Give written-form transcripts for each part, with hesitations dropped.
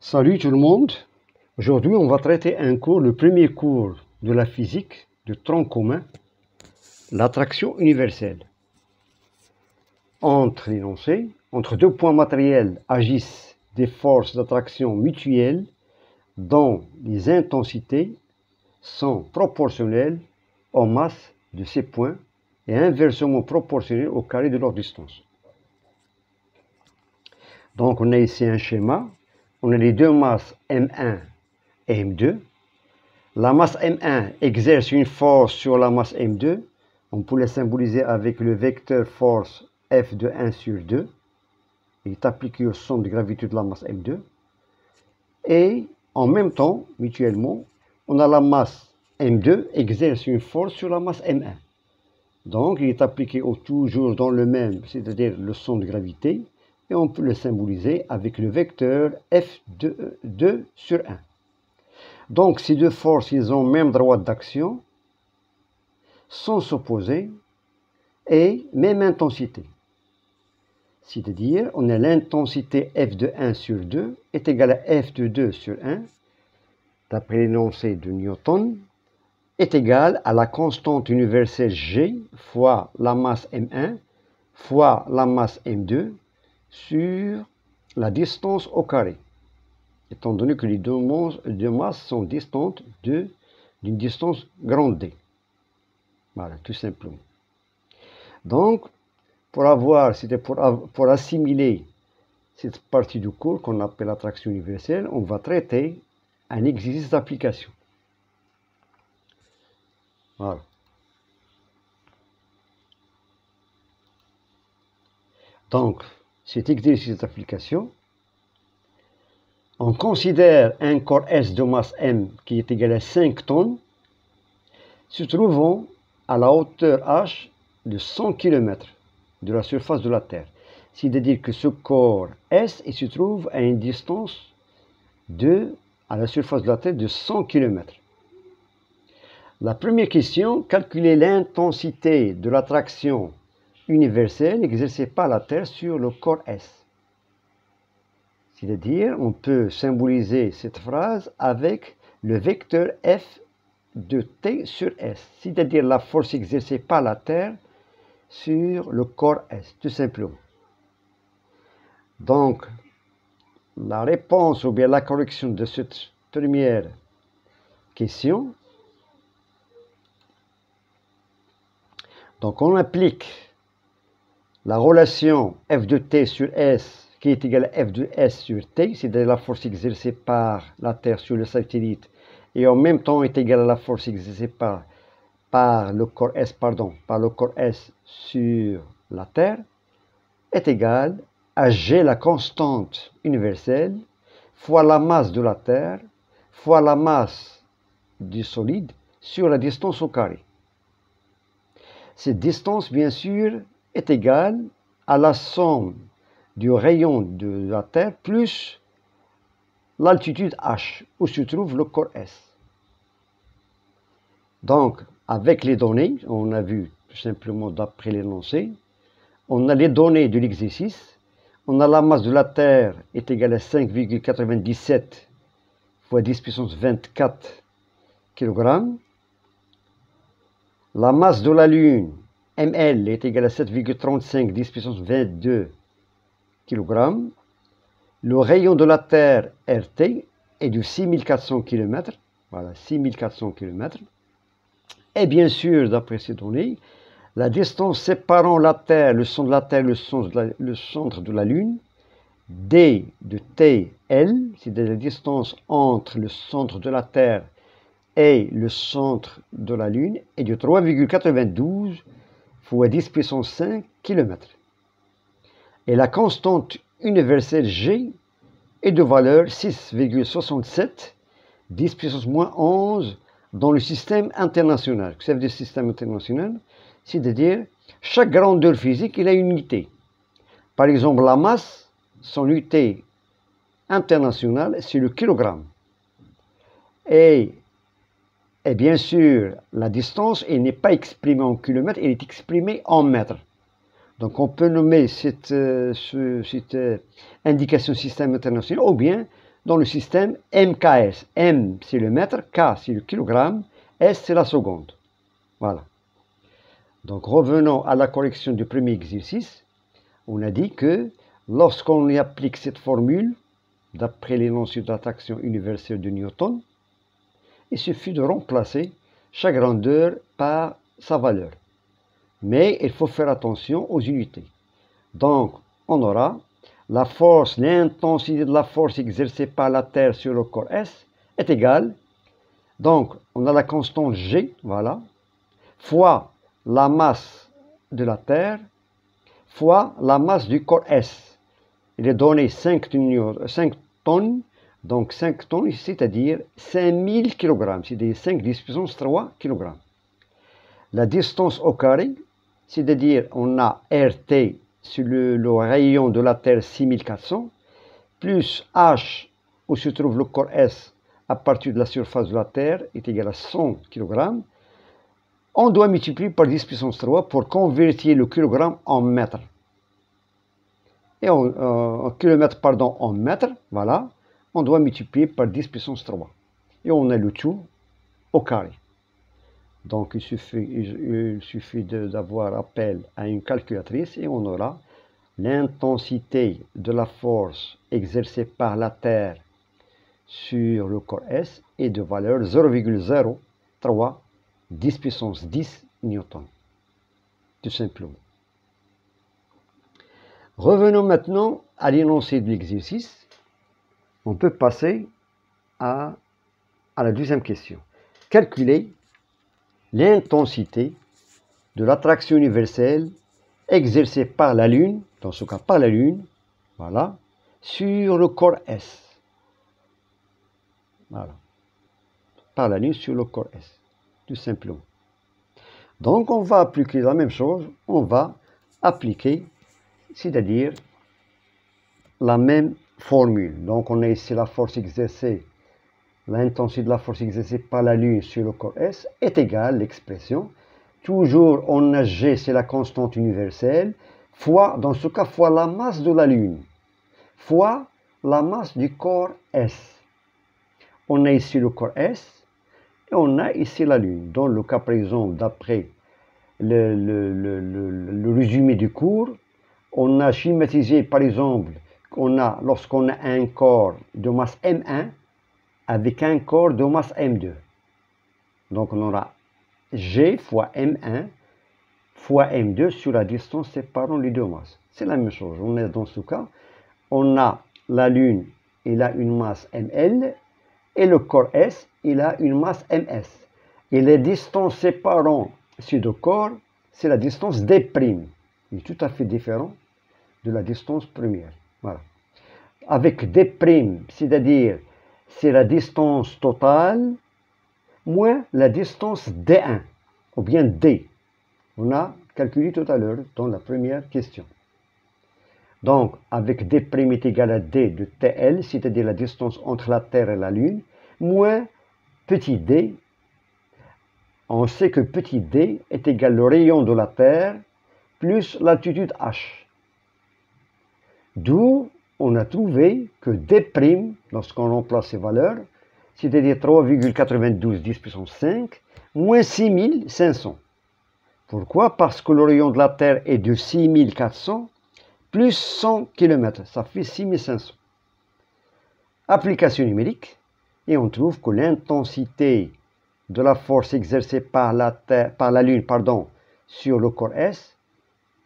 Salut tout le monde. Aujourd'hui, on va traiter le premier cours de la physique de tronc commun, l'attraction universelle. Entre l'énoncé, entre deux points matériels agissent des forces d'attraction mutuelles dont les intensités sont proportionnelles aux masses de ces points et inversement proportionnelles au carré de leur distance. Donc on a ici un schéma. On a les deux masses M1 et M2. La masse M1 exerce une force sur la masse M2. On peut la symboliser avec le vecteur force F de 1 sur 2. Il est appliqué au centre de gravité de la masse M2. Et en même temps, mutuellement, on a la masse M2 exerce une force sur la masse M1. Donc il est appliqué toujours dans le même, c'est-à-dire le centre de gravité. Et on peut le symboliser avec le vecteur F de 2 sur 1. Donc ces deux forces, ils ont même droite d'action, sans s'opposer, et même intensité. C'est-à-dire, on a l'intensité F de 1 sur 2 est égale à F de 2 sur 1, d'après l'énoncé de Newton, est égale à la constante universelle G fois la masse M1 fois la masse M2 sur la distance au carré, étant donné que les deux masses sont distantes d'une distance grande D. Voilà, tout simplement. Donc, pour assimiler cette partie du cours qu'on appelle l'attraction universelle, on va traiter un exercice d'application. Voilà. Donc, cet exercice d'application, on considère un corps S de masse M qui est égal à 5 tonnes, se trouvant à la hauteur H de 100 km de la surface de la Terre. C'est-à-dire que ce corps S il se trouve à une distance à la surface de la Terre de 100 km. La première question, calculer l'intensité de l'attraction universelle exercée par la Terre sur le corps S. C'est-à-dire, on peut symboliser cette phrase avec le vecteur F de T sur S, c'est-à-dire la force exercée par la Terre sur le corps S, tout simplement. Donc, la réponse ou bien la correction de cette première question, donc on applique la relation F de T sur S qui est égale à F de S sur T, c'est-à-dire la force exercée par la Terre sur le satellite, et en même temps est égale à la force exercée par le corps S sur la Terre, est égale à G, la constante universelle, fois la masse de la Terre, fois la masse du solide sur la distance au carré. Cette distance, bien sûr, est égale à la somme du rayon de la Terre plus l'altitude H, où se trouve le corps S. Donc, avec les données, on a vu tout simplement d'après l'énoncé, on a les données de l'exercice, on a la masse de la Terre est égale à 5,97 fois 10 puissance 24 kg. La masse de la Lune, ml, est égale à 7,35 10 puissance 22 kg. Le rayon de la Terre, RT, est de 6400 km. Voilà, 6400 km. Et bien sûr, d'après ces données, la distance séparant la Terre, le centre de la Terre, le centre de la Lune, D de TL, c'est-à-dire la distance entre le centre de la Terre et le centre de la Lune, est de 3,92 fois 10 puissance 5 km. Et la constante universelle G est de valeur 6,67 10 puissance moins 11 dans le système international. Ça veut dire système international, c'est-à-dire chaque grandeur physique il a une unité. Par exemple, la masse, son unité internationale, c'est le kilogramme. Et bien sûr, la distance, elle n'est pas exprimée en kilomètres, elle est exprimée en mètres. Donc on peut nommer cette indication système international, ou bien dans le système MKS. M, c'est le mètre, K, c'est le kilogramme, S, c'est la seconde. Voilà. Donc, revenons à la correction du premier exercice. On a dit que lorsqu'on y applique cette formule, d'après l'énoncé d'attraction universelle de Newton, il suffit de remplacer chaque grandeur par sa valeur. Mais il faut faire attention aux unités. Donc, on aura la force, l'intensité de la force exercée par la Terre sur le corps S est égale. Donc, on a la constante G, voilà, fois la masse de la Terre, fois la masse du corps S. Il est donné 5 tonnes, donc 5 tonnes, c'est-à-dire 5000 kg, c'est-à-dire 5 10 puissance 3 kg. La distance au carré, c'est-à-dire on a RT sur le rayon de la Terre 6400, plus H, où se trouve le corps S à partir de la surface de la Terre, est égal à 100 kg. On doit multiplier par 10 puissance 3 pour convertir le kilogramme en mètre. Et en kilomètre, pardon, en mètre, voilà, on doit multiplier par 10 puissance 3. Et on a le tout au carré. Donc, il suffit d'avoir appel à une calculatrice et on aura l'intensité de la force exercée par la Terre sur le corps S est de valeur 0,03 10 puissance 10 newton. Tout simplement. Revenons maintenant à l'énoncé de l'exercice. On peut passer à la deuxième question. Calculer l'intensité de l'attraction universelle exercée par la Lune, dans ce cas par la Lune, voilà, sur le corps S. Voilà. Par la Lune sur le corps S, tout simplement. Donc on va appliquer la même chose, on va appliquer, c'est-à-dire la même formule. Donc on a ici la force exercée, l'intensité de la force exercée par la Lune sur le corps S est égale, l'expression, toujours on a G, c'est la constante universelle, fois, dans ce cas, fois la masse de la Lune, fois la masse du corps S. On a ici le corps S, et on a ici la Lune. Dans le cas, par exemple, d'après le résumé du cours, on a schématisé, par exemple, lorsqu'on a un corps de masse M1 avec un corps de masse M2. Donc, on aura G fois M1 fois M2 sur la distance séparant les deux masses. C'est la même chose. On est dans ce cas, on a la Lune, il a une masse ML, et le corps S, il a une masse MS. Et les distances séparant ces deux corps, c'est la distance D'. Il est tout à fait différent de la distance première. Voilà. Avec D', c'est-à-dire c'est la distance totale moins la distance D1, ou bien D. On a calculé tout à l'heure dans la première question. Donc, avec D' est égal à D de TL, c'est-à-dire la distance entre la Terre et la Lune, moins petit d, on sait que petit d est égal au rayon de la Terre plus l'altitude h. D'où on a trouvé que D', lorsqu'on remplace ces valeurs, c'est-à-dire 3,92 10 puissance 5, moins 6500. Pourquoi? Parce que le rayon de la Terre est de 6400 plus 100 km, ça fait 6500. Application numérique, et on trouve que l'intensité de la force exercée par la Lune sur le corps S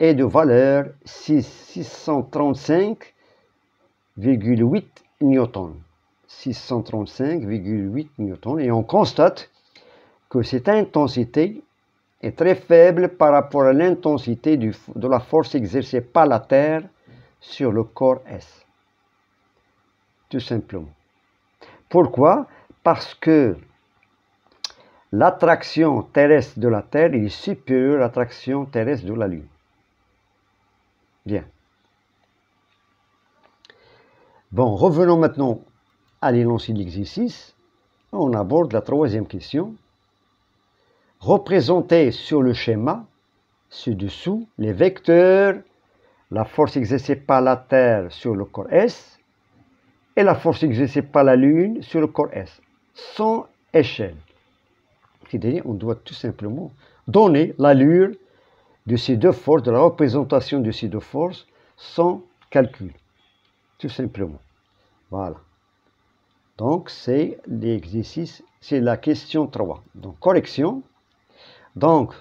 est de valeur 635,8 newtons. 635,8 newtons. Et on constate que cette intensité est très faible par rapport à l'intensité de la force exercée par la Terre sur le corps S. Tout simplement. Pourquoi? Parce que l'attraction terrestre de la Terre est supérieure à l'attraction terrestre de la Lune. Bien. Bon, revenons maintenant à l'énoncé de l'exercice. On aborde la troisième question. Représenter sur le schéma ci-dessous les vecteurs, la force exercée par la Terre sur le corps S et la force exercée par la Lune sur le corps S, sans échelle. C'est-à-dire, on doit tout simplement donner l'allure de ces deux forces, de la représentation de ces deux forces, sans calcul. Tout simplement. Voilà. Donc, c'est l'exercice, c'est la question 3. Donc, correction. Donc,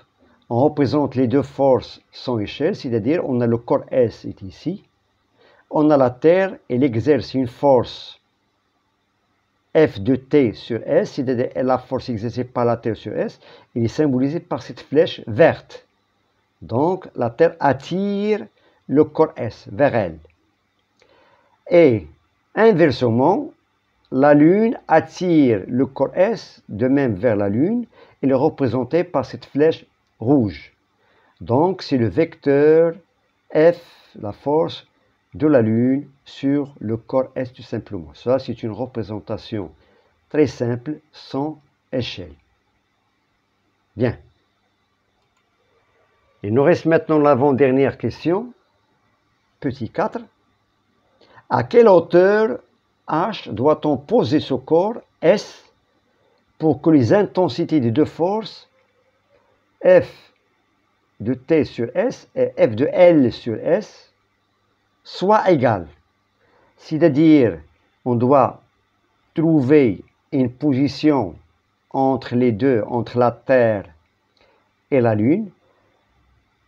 on représente les deux forces sans échelle, c'est-à-dire, on a le corps S est ici. On a la Terre, elle exerce une force F de T sur S, c'est-à-dire la force exercée par la Terre sur S, elle est symbolisée par cette flèche verte. Donc, la Terre attire le corps S vers elle. Et, inversement, la Lune attire le corps S de même vers la Lune, elle est représentée par cette flèche rouge. Donc, c'est le vecteur F, la force de la Lune sur le corps S tout simplement. Ça, c'est une représentation très simple, sans échelle. Bien. Il nous reste maintenant l'avant-dernière question, petit 4. À quelle hauteur H doit-on poser ce corps S pour que les intensités des deux forces F de T sur S et F de L sur S soient égales? C'est-à-dire, on doit trouver une position entre les deux, entre la Terre et la Lune,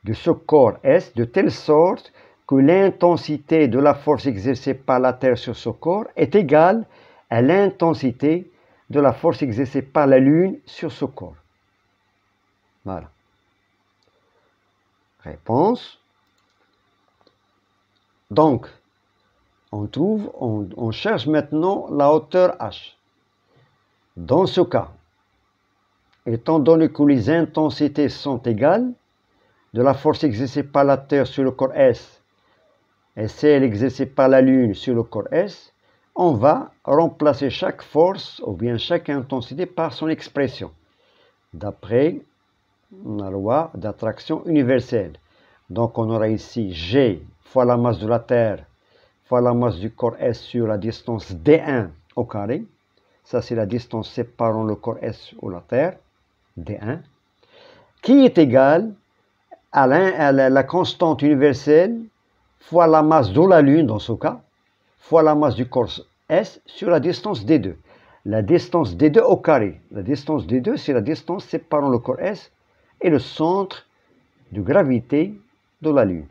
de ce corps S, de telle sorte que l'intensité de la force exercée par la Terre sur ce corps est égale à l'intensité de la force exercée par la Lune sur ce corps. Voilà. Réponse. Donc, on cherche maintenant la hauteur H. Dans ce cas, étant donné que les intensités sont égales, de la force exercée par la Terre sur le corps S et celle exercée par la Lune sur le corps S, on va remplacer chaque force ou bien chaque intensité par son expression, d'après la loi d'attraction universelle. Donc on aura ici G fois la masse de la Terre fois la masse du corps S sur la distance D1 au carré. Ça, c'est la distance séparant le corps S ou la Terre, D1, qui est égale à la constante universelle fois la masse de la Lune, dans ce cas, fois la masse du corps S sur la distance D2. La distance D2 au carré. La distance D2, c'est la distance séparant le corps S et le centre de gravité de la Lune.